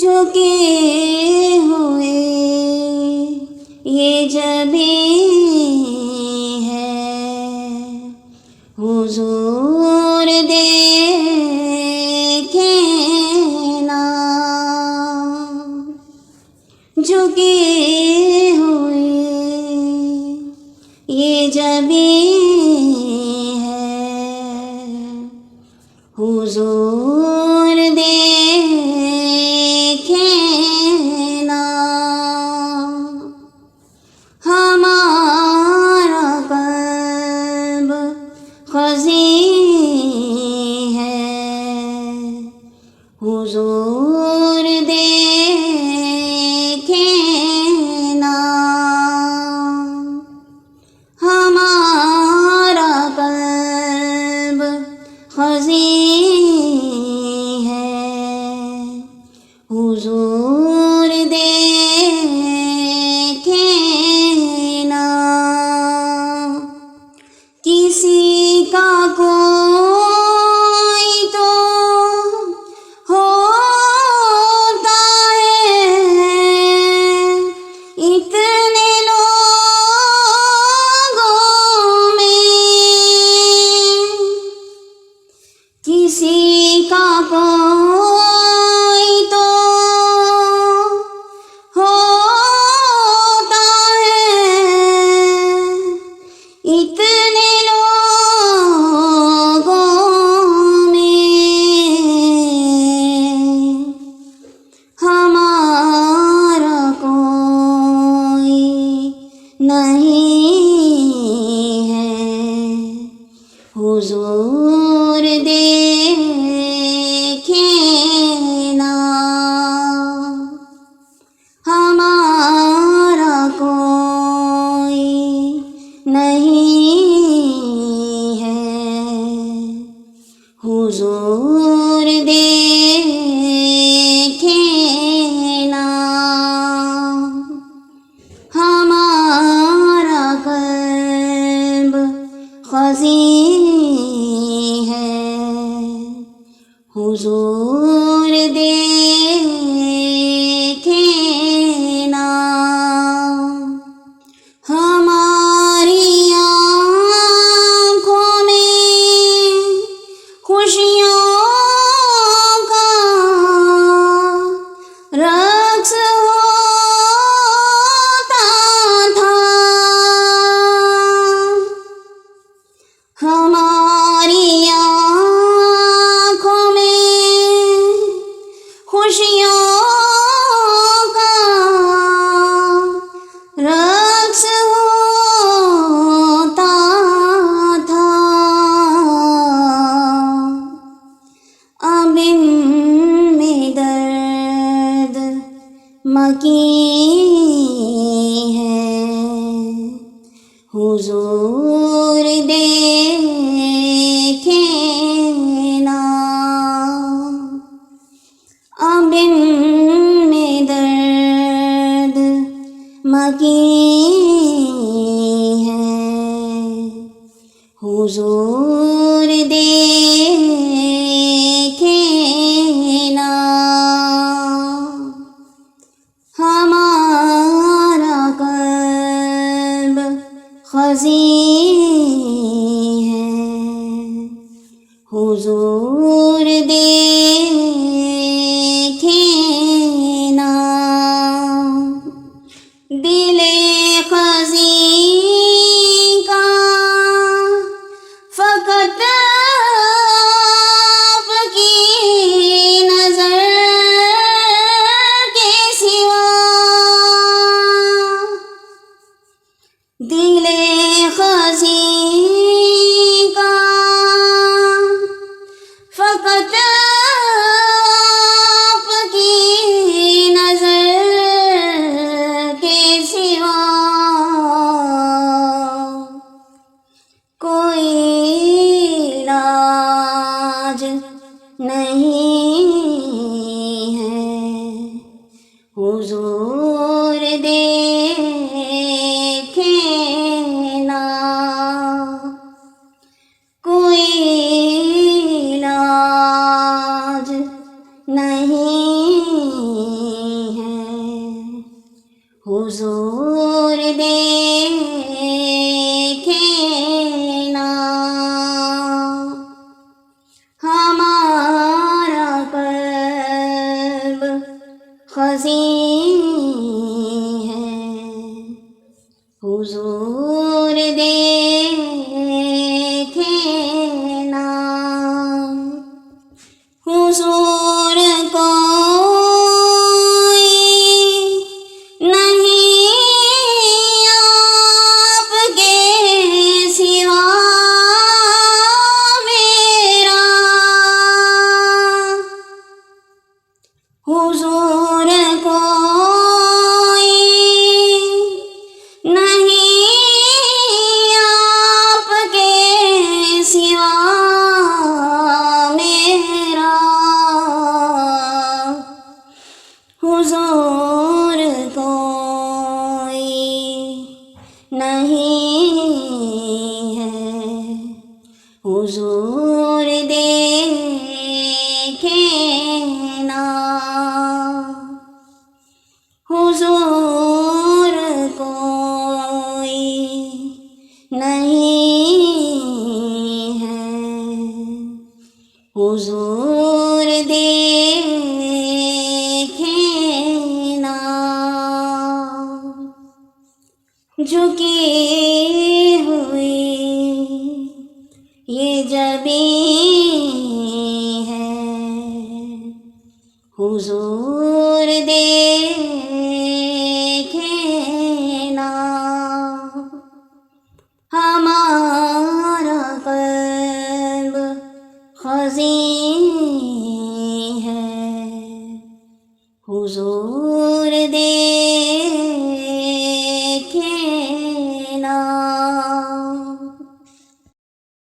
جھکے ہوئے یہ جبیں ہے، حضور دیکھیں نا، جھکے ہوئے یہ جبیں ہے، حضور دیکھیں نا، ہمارا قلب خضیں ہے، حضور دیکھیں نا، ہمارا قلب خضیں ہے، حضور دیکھیں نا، کسی کا کوئی تو ہوتا ہے، اتنے لوگوں میں کسی کا کوئی تو ہوتا ہے، اتنے لوگوں میں ہمارا کوئی نہیں ہے، حضور دیکھیں نا، ہمارا کوئی نہیں ہے، حضور دیکھیں نا، ہمارا قلب خضیں ہے، حضور دیکھیں نا، ہماری آنکھوں میں خوشیوں کا رقص ہوتا تھا، ہماری آنکھوں میں خوشیوں کا رقص ہوتا تھا، اب ان میں درد مکین ہے، حضور دیکھیں نا، اب ان میں درد مکین ہے، حضور دیکھیں نا، ہمارا قلب خضیں ہے، حضور دیکھیں نا، دل خضیں کا فقط آپ کی نظر کے سوا، دل خضیں کا فقط آپ کی نظر کے سوا کوئی علاج نہیں ہے، حضور دیکھیں نا، کوئی علاج نہیں حضور دیکھے نا ہمارا قلب خزیں ہے حضور دیکھے نا حضور کوئی نہیں آپ کے سوا میرا حضور کوئی نہیں آپ کے سوا میرا حضور کوئی نہیں ہے حضور دیکھے نا حضور کوئی نہیں ہے حضور دیکھے نا جھکی ہوئی یہ جبیں ہے حضور دیکھے نا ہمارا قلب خزیں ہے حضور دیکھے